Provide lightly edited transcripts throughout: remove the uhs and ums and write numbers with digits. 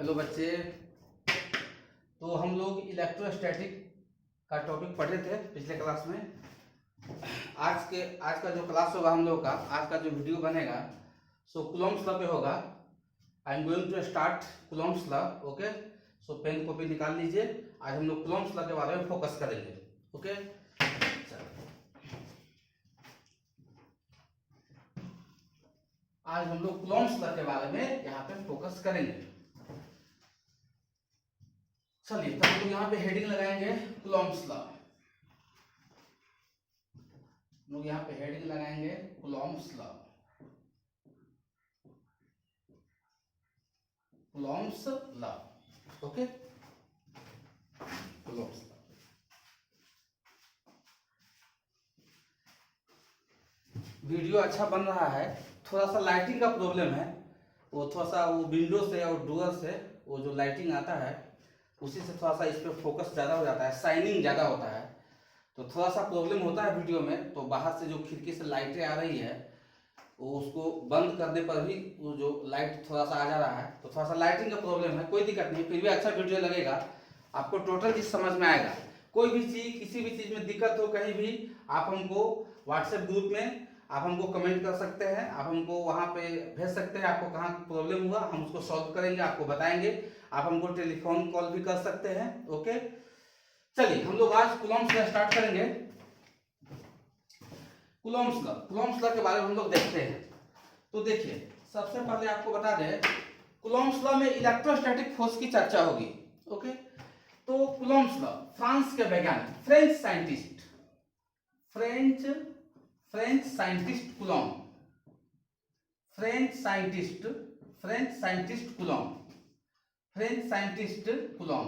Hello बच्चे। तो हम लोग इलेक्ट्रोस्टैटिक का टॉपिक पढ़े थे पिछले क्लास में। आज का जो क्लास होगा हम लोग का, आज का जो वीडियो बनेगा सो कूलॉम्स लॉ पे होगा। I am going to start Coulomb's law. Okay, so pen copy निकाल लीजिए। आज हम लोग कूलॉम्स लॉ के बारे में फोकस करेंगे। ओके, आज हम लोग कूलॉम्स लॉ के बारे में यहाँ पे फोकस करेंगे। चलिए, तो हम लोग यहाँ पे हेडिंग लगाएंगे कूलॉम्स लॉ। लोग यहाँ पे हेडिंग लगाएंगे Coulomb's law. Coulomb's law, okay, Coulomb's law. Video अच्छा बन रहा है, थोड़ा सा लाइटिंग का प्रॉब्लम है। वो थोड़ा सा वो विंडो से और डोर से वो जो लाइटिंग आता है उसी से थोड़ा सा इस पर फोकस ज़्यादा हो जाता है, शाइनिंग ज़्यादा होता है, तो थोड़ा सा प्रॉब्लम होता है वीडियो में। तो बाहर से जो खिड़की से लाइटें आ रही है वो उसको बंद करने पर भी वो जो लाइट थोड़ा सा आ जा रहा है, तो थोड़ा सा लाइटिंग का प्रॉब्लम है। कोई दिक्कत नहीं, फिर भी अच्छा वीडियो लगेगा, आपको टोटल चीज़ समझ में आएगा। कोई भी चीज़, किसी भी चीज़ में दिक्कत हो कहीं भी, आप हमको व्हाट्सएप ग्रुप में आप हमको कमेंट कर सकते हैं, आप हमको वहाँ पे भेज सकते हैं। आपको कहाँ प्रॉब्लम हुआ हम उसको सॉल्व करेंगे, आपको बताएंगे। आप हमको टेलीफोन कॉल भी कर सकते हैं। ओके, चलिए हम लोग आज कूलॉम्स लॉ स्टार्ट करेंगे। कूलॉम्स लॉ के बारे में हम लोग देखते हैं। तो देखिए, सबसे पहले आपको बता दें, कूलॉम्स लॉ में इलेक्ट्रोस्टैटिक फोर्स की चर्चा होगी। ओके, तो कूलॉम्स लॉ फ्रांस के वैज्ञानिक, French scientist Coulomb, French scientist Coulomb.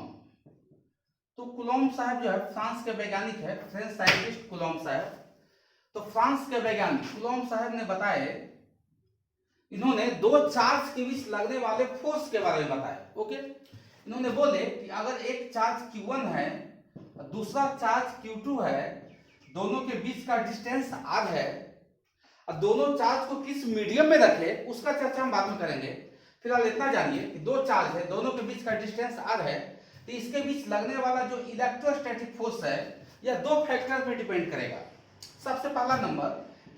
तो कूलॉम साहब जो है फ्रांस के वैज्ञानिक है, फ्रेंच साइंटिस्ट कूलॉम साहब। तो फ्रांस के वैज्ञानिक कूलॉम साहब ने बताए, इन्होंने दो चार्ज के बीच लगने वाले फोर्स के बारे में बताया। ओके, इन्होंने बोले कि अगर एक चार्ज Q1 है और दूसरा चार्ज Q2 है, दोनों के बीच का डिस्टेंस r है, और दोनों चार्ज को किस मीडियम में रखे उसका चर्चा हम बाद में करेंगे। फिलहाल इतना जानिए कि दो चार्ज है, दोनों के बीच का डिस्टेंस r है, तो इसके बीच लगने वाला जो इलेक्ट्रोस्टैटिक फोर्स है यह दो फैक्टर पे डिपेंड करेगा। सबसे पहला नंबर,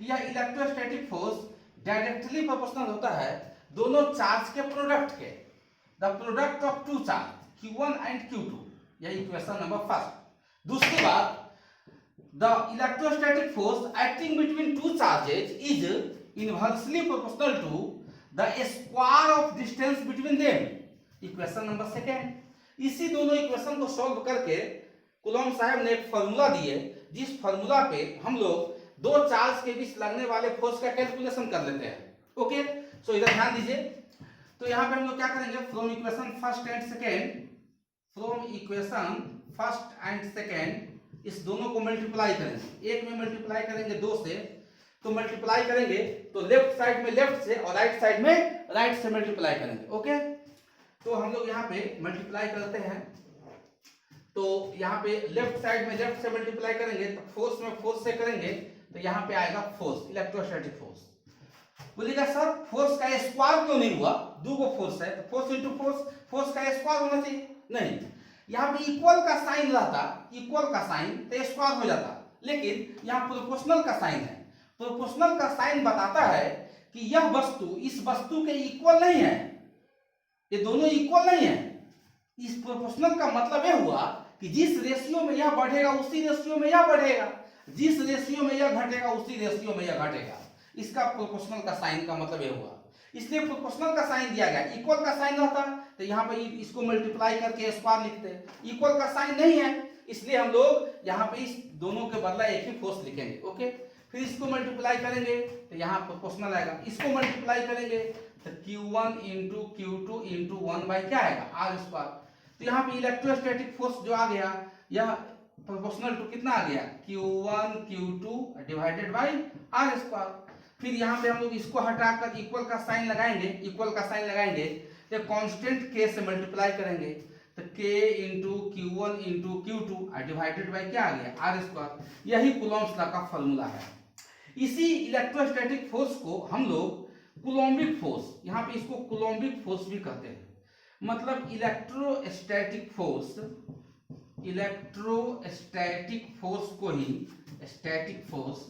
यह इलेक्ट्रोस्टैटिक फोर्स डायरेक्टली प्रोपोर्शनल होता है दोनों चार्ज के प्रोडक्ट के, the product of two charge Q1 and Q2। यह इक्वेशन नंबर फर्स्ट। दूसरी बात, the electrostatic force acting between two charges is inversely proportional to the square of distance between them। Equation number second. इसी दोनों equation को solve करके Coulomb साहब ने एक फॉर्मूला दिए, जिस फॉर्मूला पे हम लोग दो चार्ज के बीच लगने वाले फोर्स का कैलकुलेशन कर लेते हैं। ओके, सो इधर ध्यान दीजिए। तो यहाँ पे हम लोग क्या करेंगे, from equation first and second इस दोनों को मल्टीप्लाई करेंगे। एक में मल्टीप्लाई करेंगे दो से, तो मल्टीप्लाई करेंगे तो लेफ्ट साइड में लेफ्ट से और राइट साइड में राइट से मल्टीप्लाई करेंगे। ओके, तो हम लोग यहाँ पे मल्टीप्लाई करते हैं। तो यहाँ पे लेफ्ट साइड में लेफ्ट से मल्टीप्लाई करेंगे तो फोर्स में फोर्स से करेंगे तो यहाँ पे आएगा फोर्स, इलेक्ट्रोस्टैटिक फोर्स। बोलिएगा सर फोर्स का स्क्वायर क्यों नहीं हुआ, दो गो फोर्स है तो फोर्स इंटू फोर्स, फोर्स का स्क्वायर होना चाहिए। नहीं, यहाँ पे इक्वल का साइन रहता, इक्वल का साइन तो स्क्वायर हो जाता, लेकिन यहाँ प्रोपोर्शनल का साइन है। प्रोपोर्शनल का साइन बताता है कि यह वस्तु इस वस्तु के इक्वल नहीं है, ये दोनों इक्वल नहीं है। इस प्रोपोर्शनल का मतलब यह हुआ कि जिस रेशियो में यह बढ़ेगा उसी रेशियो में यह बढ़ेगा, जिस रेशियो में यह घटेगा उसी रेशियो में यह घटेगा। इसका प्रोपोर्शनल का साइन का मतलब यह हुआ, इसलिए प्रोपोर्शनल का साइन दिया गया। इक्वल का साइन रहता तो यहाँ पे इसको मल्टीप्लाई करके स्क्वायर लिखते, इक्वल का साइन नहीं है इसलिए हम लोग यहाँ पे इस दोनों के बदला एक ही फोर्स लिखेंगे। ओके, फिर इसको मल्टीप्लाई करेंगे तो यहाँ प्रोपोर्शनल आएगा, इसको मल्टीप्लाई करेंगे तो Q1 into Q2 into 1 by क्या आएगा आर स्क्वायर। तो यहाँ पे इलेक्ट्रोस्टैटिक फोर्स जो आ गया यह प्रोपोर्शनल टू कितना आ गया, Q1 Q2 divided by are square. फिर यहाँ पे हम लोग इसको हटाकर इक्वल का साइन लगाएंगे, इक्वल का साइन लगाएंगे तो कांस्टेंट k से मल्टीप्लाई करेंगे तो k into Q1 into Q2 divided by क्या आ गया आर स्क्वायर। यही कूलॉम्स लॉ का फॉर्मूला है। इसी इलेक्ट्रोस्टैटिक फोर्स को हम लोग कूलॉम्बिक फोर्स, यहाँ पे इसको कूलॉम्बिक फोर्स भी कहते हैं। मतलब इलेक्ट्रोस्टैटिक फोर्स, इलेक्ट्रोस्टैटिक फोर्स को ही स्टैटिक फोर्स,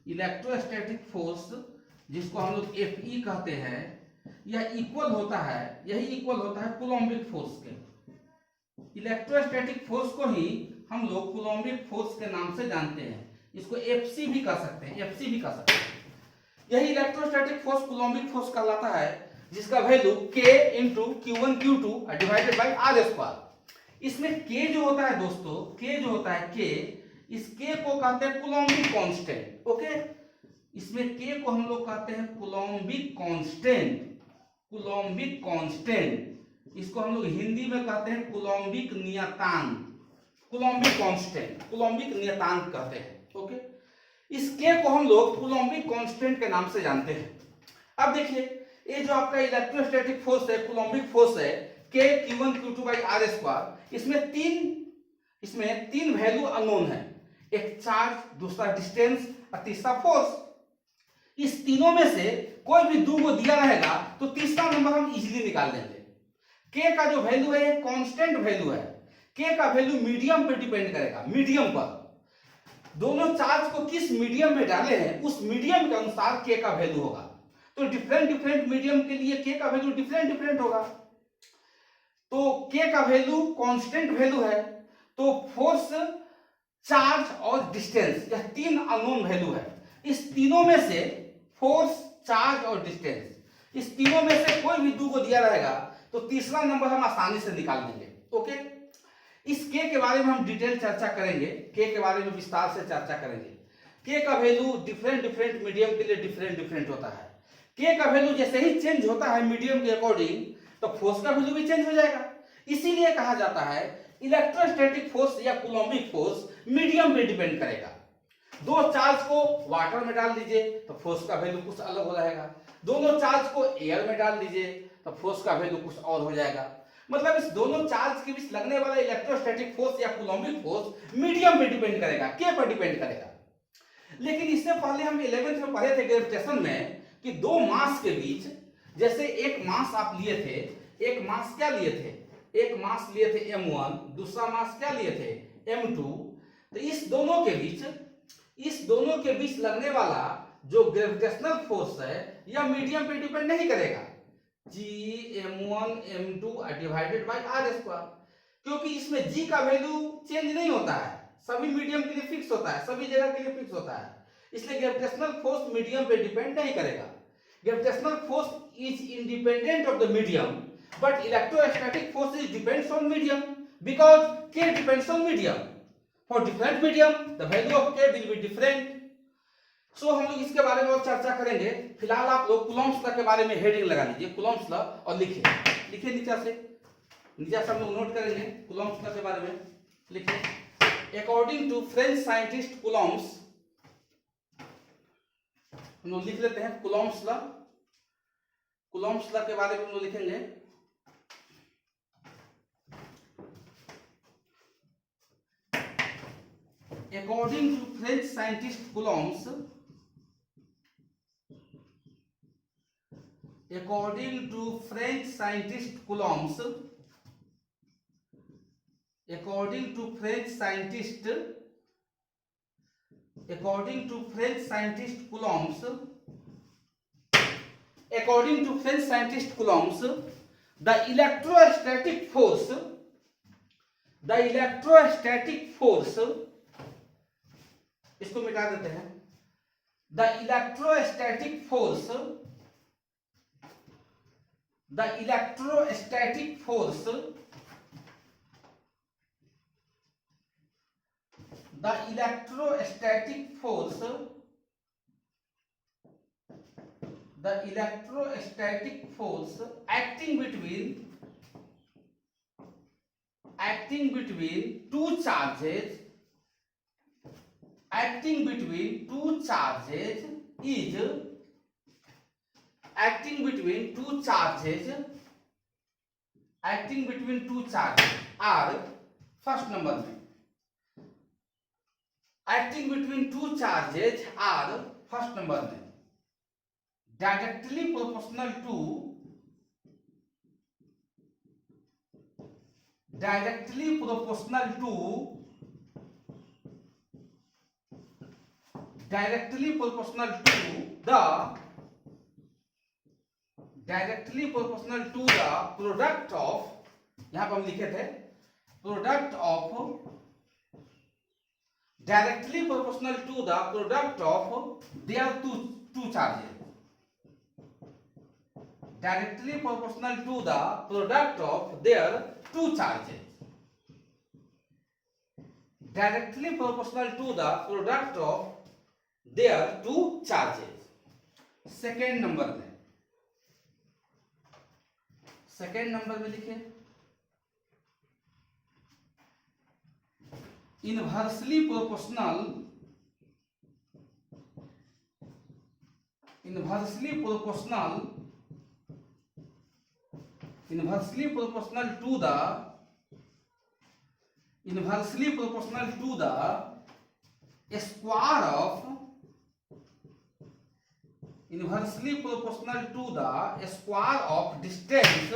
इलेक्ट्रोस्टैटिक फोर्स जिसको हम लोग Fe कहते हैं, यह इक्वल होता है, यही इक्वल होता है कूलम्बिक फोर्स के। इलेक्ट्रोस्टैटिक फोर्स को ही हम लोग कूलम्बिक फोर्स के नाम से जानते हैं, इसको Fc भी कह सकते हैं, Fc भी कह सकते हैं। यही इलेक्ट्रोस्टैटिक फोर्स कूलम्बिक फोर्स कहलाता है, जिसका value K into Q1 Q2 divided by are square. इसमें K जो होता है दोस्तों, K जो होता है K, इस K को कहते हैं कूलम्बिक कांस्टेंट। ओके, इसमें K को हम लोग कहते हैं कूलम्बिक कांस्टेंट, कूलम्बिक कांस्टेंट। इसको हम लोग हिंदी में कहते हैं कूलम्बिक नियतांक, कूलम्बिक कांस्टेंट, कूलम्बिक नियतांक कहते हैं। ओके, इस K को हम लोग कूलम्बिक कांस्टेंट के नाम से जानते हैं। अब देखिए, ये जो आपका इलेक्ट्रोस्टैटिक फोर्स है, कूलम्बिक फोर्स है, K Q1 Q2 by are square, इसमें तीन वैल्यू अननोन है, एक चार्ज, दूसरा डिस्टेंस और तीसरा फोर्स। इस तीनों में से कोई भी दो को दिया रहेगा तो तीसरा नंबर हम इजीली निकाल लेंगे। K का जो वैल्यू है ये कांस्टेंट वैल्यू है, K का वैल्यू मीडियम पे डिपेंड करेगा, मीडियम पर। दोनों चार्ज को किस मीडियम में डाले हैं उस मीडियम के अनुसार K का वैल्यू होगा। तो डिफरेंट मीडियम के लिए K का वैल्यू डिफरेंट होगा। तो K का वैल्यू कांस्टेंट वैल्यू है, तो फोर्स, चार्ज और डिस्टेंस, यह तीन अननोन वैल्यू है। इस तीनों में से फोर्स, चार्ज और डिस्टेंस, इस तीनों में से कोई भी दो को दिया रहेगा तो तीसरा नंबर हम आसानी से निकाल लेंगे। ओके, इस K के बारे में हम डिटेल चर्चा करेंगे, K के बारे में विस्तार से चर्चा करेंगे। K का वैल्यू डिफरेंट मीडियम के लिए डिफरेंट होता है। K का वैल्यू जैसे ही चेंज होता है मीडियम के अकॉर्डिंग, तो फोर्स का वैल्यू भी चेंज हो जाएगा। इसीलिए कहा जाता है इलेक्ट्रोस्टैटिक फोर्स या कूलम्बिक फोर्स मीडियम पे डिपेंड करेगा। दो चार्ज को वाटर में डाल दीजिए तो फोर्स का वैल्यू कुछ अलग हो जाएगा, दोनों चार्ज को एयर में डाल दीजिए तो फोर्स का वैल्यू कुछ और हो जाएगा। मतलब इस दोनों चार्ज के बीच लगने वाला इलेक्ट्रोस्टैटिक फोर्स या कूलम्बिक फोर्स मीडियम पे डिपेंड करेगा, K पर डिपेंड करेगा। लेकिन इससे पहले हम 11th में पढ़े थे ग्रेविटेशन में कि दो मास के बीच, जैसे एक मास आप लिए थे, एक मास क्या लिए थे, एक मास लिए थे m1, दूसरा मास क्या लिए थे m2। तो इस दोनों के बीच लगने वाला जो ग्रेविटेशनल फोर्स है यह मीडियम पे डिपेंड नहीं करेगा, G m1 m2 divided by are square, क्योंकि इसमें G का वैल्यू चेंज नहीं होता है, सभी मीडियम के लिए फिक्स होता है, सभी जगह के लिए फिक्स होता है। इसलिए ग्रेविटेशनल फोर्स मीडियम पे डिपेंड नहीं करेगा। Gravitational force is independent of the medium, but electrostatic force is depends on medium because K depends on medium. For different medium the value of K will be different. So हम लोग इसके बारे में और चर्चा करेंगे। फिलहाल आप लोग कूलम्ब्स लॉ के बारे में हेडिंग लगा लीजिए, कूलम्ब्स लॉ, और लिखिए नीचे से हम लोग नोट करेंगे कूलम्ब्स लॉ के बारे में। लिखिए, according to French scientist Coulombs, हम लोग लिख लेते हैं कूलम्ब्स लॉ। कूलम्ब्स लॉ के बारे में हम लोग लिखेंगे, according to French scientist Coulombs, according to French scientist Coulombs, according to French scientist Coulombs, according to French scientist Coulombs, the electrostatic force, इसको मिटा देते हैं, the electrostatic force acting between two charges is are, first number में acting between two charges are, first number में directly proportional to directly proportional to the directly proportional to the product of, यहां पर हम लिखे थे product of, directly proportional to the product of their two charges, directly proportional to the product of their two charges, directly proportional to the product of their two charges. Second number में लिखिए inversely proportional to the square of, inversely proportional to the square of distance,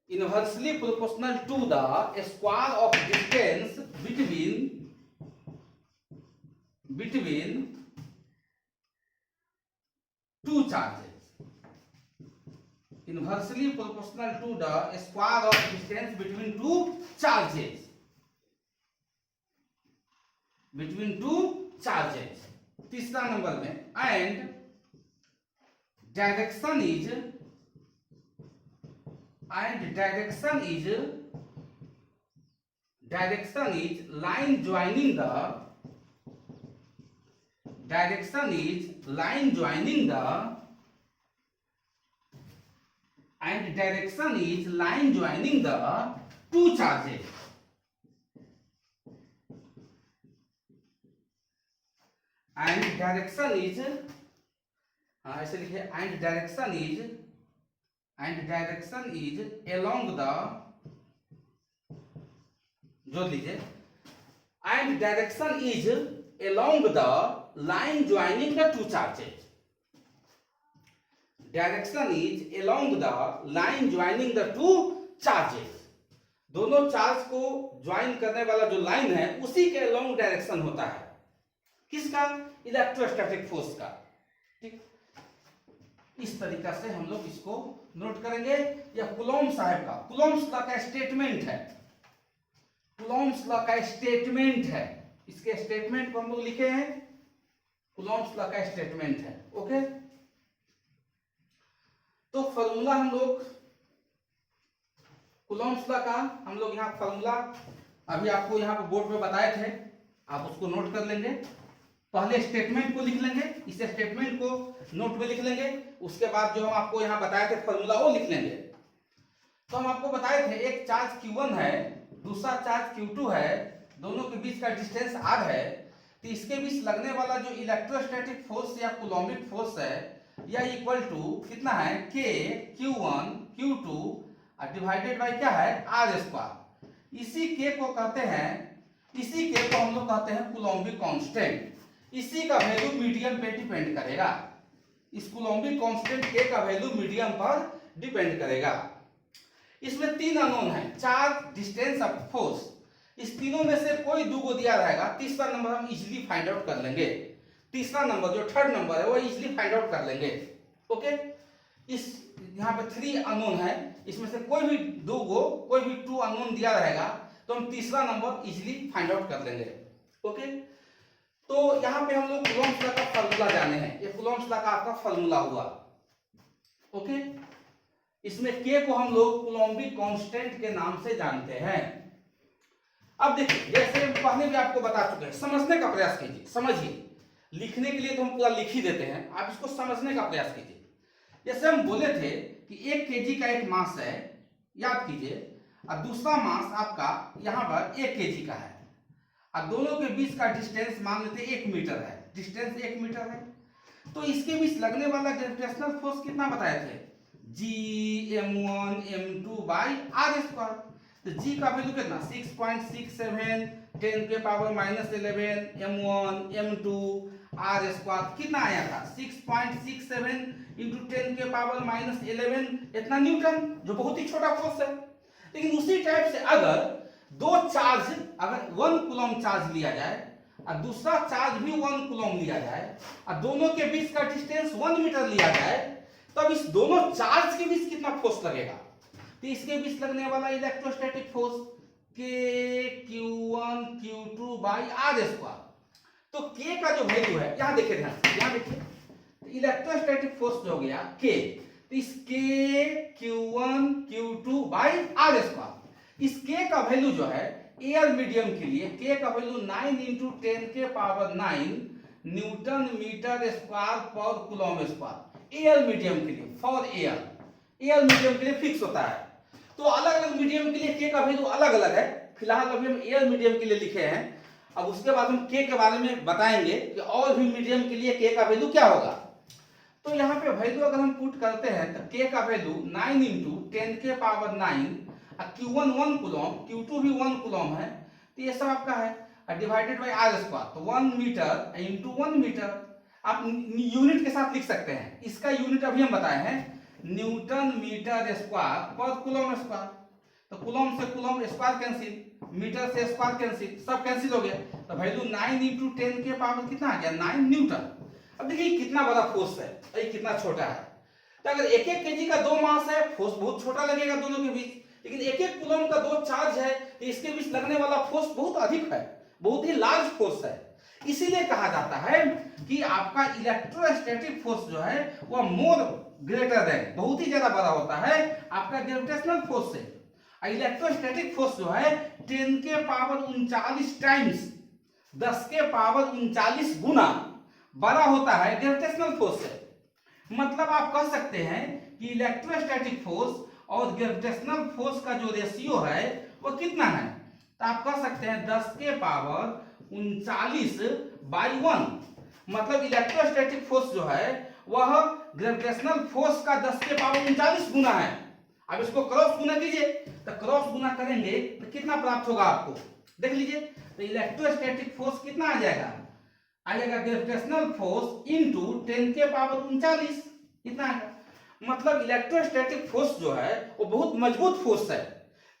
inversely proportional to the square of distance between two charges, inversely proportional to the square of distance between two charges, तीसरा number में, and direction is line joining the, two charges, and direction is, ऐसे लिखिए, and direction is along the, जोड़ लीजिए, and direction is along the line joining the two charges, direction is along the line joining the two charges, दोनों charge को join करने वाला जो line है उसी के along डायरेक्शन होता है, किसका? इलेक्ट्रोस्टैटिक फोर्स का। ठीक, इस तरीका से हम लोग इसको नोट करेंगे। यह कुलॉम साहब का, कुलॉम्स लॉ का स्टेटमेंट है, कुलॉम्स लॉ का स्टेटमेंट है, इसके स्टेटमेंट को हम लोग लिखे हैं, कुलॉम्स लॉ का स्टेटमेंट है। ओके, तो फॉर्मूला हम लोग कुलॉम्स लॉ का हम लोग यहाँ फॉर्मूला अभी आपको यहाँ पे बोर्ड पे बताए थे, आप उसको नोट कर लेंगे। पहले स्टेटमेंट को लिख लेंगे, इस स्टेटमेंट को नोट में लिख लेंगे, उसके बाद जो हम आपको यहाँ बताए थे फॉर्मूला वो लिख लेंगे। तो हम आपको बताए थे एक चार्ज Q1 है, दूसरा चार्ज Q2 है, दोनों के बीच का डिस्टेंस R है, तो इसके बीच लगने वाला जो इलेक्ट्रोस्टैटिक फोर्स या कूलोम्बिक फोर्स है यह इक्वल टू कितना है, K Q1 Q2 divided by क्या है, R स्क्वायर। इसी K को कहते हैं, इसी K को हम लोग कहते हैं कूलोम्बिक कांस्टेंट। इसी का वैल्यू मीडियम पे डिपेंड करेगा, इस कूलोम्बिक कांस्टेंट K का वैल्यू मीडियम पर डिपेंड करेगा। इसमें तीन अननोन है, चार्ज, डिस्टेंस और फोर्स। इस तीनों में से कोई दो को दिया रहेगा, तीसरा नंबर हम इजीली फाइंड आउट कर लेंगे। तीसरा नंबर जो थर्ड नंबर है वो इजीली फाइंड आउट कर लेंगे। ओके, इस यहाँ पे 3 अननोन है, इसमें से कोई भी दो को, कोई भी 2 अननोन दिया रहेगा तो हम तीसरा नंबर इजीली फाइंड आउट कर लेंगे। ओके, तो यहाँ पे हम लोग कूलोम्ब्स लॉ का फार्मूला जाने हैं, ये कूलोम्ब्स लॉ का आपका फार्मूला हुआ। ओके, इसमें K को हम लोग कूलोम्बिक कांस्टेंट के नाम से जानते हैं। अब देखिए, जैसे पहले भी आपको बता चुके हैं, समझने का प्रयास कीजिए, समझिए। लिखने के लिए तो हम पूरा लिख ही देते हैं, आप इसको समझने का प्रयास कीजिए। जैसे हम बोले थे कि 1 kg का एक मास है, याद कीजिए, और दूसरा मास आपका यहाँ पर 1 kg का है, और दोनों के बीच का डिस्टेंस मान लेते 1 मीटर है, डिस्टेंस 1 मीटर है। तो इसके बीच लगने वाला ग्रेविटेशनल फोर्स कितना बताए थे, Gm1 m2 by r square. तो G का वैल्यू कितना, 6.67 10 के power -11 m1 m2 r square कितना आया था, 6.67 इंटू 10 के पावर -11, इतना न्यूटन, जो बहुत ही छोटा फोर्स है। लेकिन उसी टाइप से अगर दो चार्ज, अगर 1 कूलम चार्ज लिया जाए और दूसरा चार्ज भी 1 कूलम लिया जाए और दोनों के बीच का डिस्टेंस 1 मीटर लिया जाए, तब इस दोनों चार्ज के बीच कितना फोर्स लगेगा? तो इसके बीच लगने वाला electrostatic force K Q1 Q2 by are square. तो K का जो वैल्यू है, यहां देखिए ध्यान से, यहां देखिए, इलेक्ट्रोस्टैटिक फोर्स जो हो गया K, तो इस K Q1 Q2 by are square, इस K का वैल्यू जो है एयर मीडियम के लिए K का वैल्यू 9 × 10 के पावर 9 न्यूटन मीटर स्क्वायर पर कूलम स्क्वायर, एयर मीडियम के लिए, फॉर एयर मीडियम के लिए फिक्स होता है। तो अलग अलग मीडियम के लिए K का वैल्यू अलग अलग है, फिलहाल अभी हम एयर मीडियम के लिए लिखे हैं। अब उसके बाद हम K के बारे में बताएंगे कि और भी मीडियम के लिए K का वैल्यू क्या होगा। तो यहाँ पे वैल्यू अगर हम पुट करते हैं तो K का वैल्यू 9 × 10 के पावर 9, Q1 1 कूलम, Q2 भी 1 कूलम है, तो ये सब आपका है डिवाइडेड बाय आर स्क्वायर, तो 1 मीटर इंटू 1 मीटर। आप यूनिट के साथ लिख सकते हैं, इसका यूनिट अभी हम बताए हैं न्यूटन मीटर स्क्वायर पर कूलम स्क्वायर। तो कूलम से कूलम स्क्वायर कैंसिल, मीटर से स्क्वायर कैंसिल, सब कैंसिल हो गया, तो वैल्यू 9 × 10 के पावर कितना आ गया? 9 न्यूटन। अब देखिए कितना बड़ा फोर्स है और ये कितना छोटा है। तो अगर 1-1 केजी का दो मास है, फोर्स बहुत छोटा लगेगा दोनों के बीच, लेकिन 1-1 कूलम का दो चार्ज है तो इसके बीच लगने वाला फोर्स बहुत अधिक है, बहुत ही लार्ज फोर्स है। इसीलिए कहा जाता है कि आपका इलेक्ट्रोस्टैटिक फोर्स जो है वह मोर ग्रेटर देन, बहुत ही ज्यादा बड़ा होता है आपका ग्रेविटेशनल फोर्स से। इलेक्ट्रोस्टैटिक फोर्स जो है 10 के पावर 39 टाइम्स, 10 के पावर 39 गुना बड़ा होता है ग्रेविटेशनल फोर्स से। मतलब आप कह सकते हैं कि इलेक्ट्रोस्टैटिक फोर्स और ग्रेविटेशनल फोर्स का जो रेशियो है वो कितना है? तो आप कह सकते हैं 10 के पावर 39/1, मतलब इलेक्ट्रोस्टैटिक फोर्स जो है वह ग्रेविटेशनल फोर्स का 10 के पावर 39 गुना है। अब इसको क्रॉस गुना कीजिए, तो क्रॉस गुना करेंगे तो कितना प्राप्त होगा आपको देख लीजिए। तो इलेक्ट्रोस्टैटिक फोर्स कितना आ जाएगा? आ जाएगा ग्रेविटेशनल फोर्स इंटू 10 के पावर 39, इतना आएगा। मतलब इलेक्ट्रोस्टैटिक फोर्स जो है वो बहुत मजबूत फोर्स है।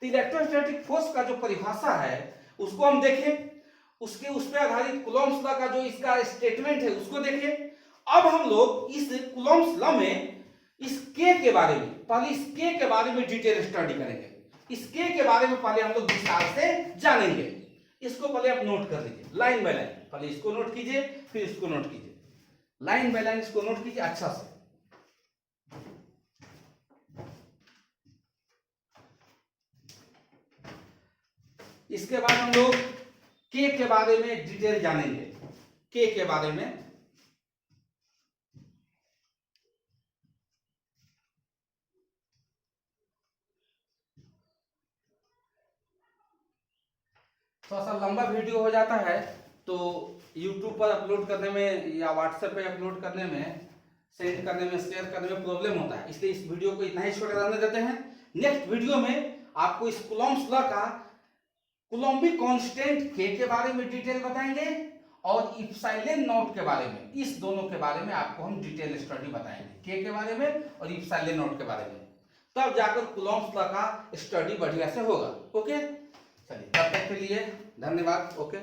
तो इलेक्ट्रोस्टैटिक फोर्स का जो परिभाषा है उसको हम देखें, उसके उस पर आधारित कूलॉम्स लॉ का जो इसका स्टेटमेंट है उसको देखें। अब हम लोग इस कूलॉम्स लॉ में इस K के बारे में, पहले इस K के बारे में डिटेल स्टडी करेंगे। इस K के बारे में पहले हम लोग विस्तार से जानेंगे। इसको पहले आप नोट कर लीजिए लाइन बाय लाइन, पहले इसको नोट कीजिए फिर इसको नोट कीजिए, लाइन बाय लाइन इसको नोट कीजिए अच्छा से। इसके बाद हम लोग K के बारे में डिटेल जानेंगे। K के बारे में थोड़ा सा लंबा वीडियो हो जाता है तो YouTube पर अपलोड करने में या WhatsApp पे अपलोड करने में, सेंड करने में, शेयर करने में प्रॉब्लम होता है, इसलिए इस वीडियो को इतना ही छोटा रहने देते हैं। नेक्स्ट वीडियो में आपको इस कूलॉम्स लॉ का कूलॉम्बिक कांस्टेंट K के बारे में डिटेल बताएंगे और इप्सिलॉन नॉट के बारे में, इस दोनों के बारे में आपको हम डिटेल स्टडी बताएंगे, K के बारे में और इप्सिलॉन नॉट के बारे में। तब जाकर कूलॉम्स लॉ का स्टडी बढ़िया से होगा। ओके, चलिए तब तक के लिए धन्यवाद। ओके।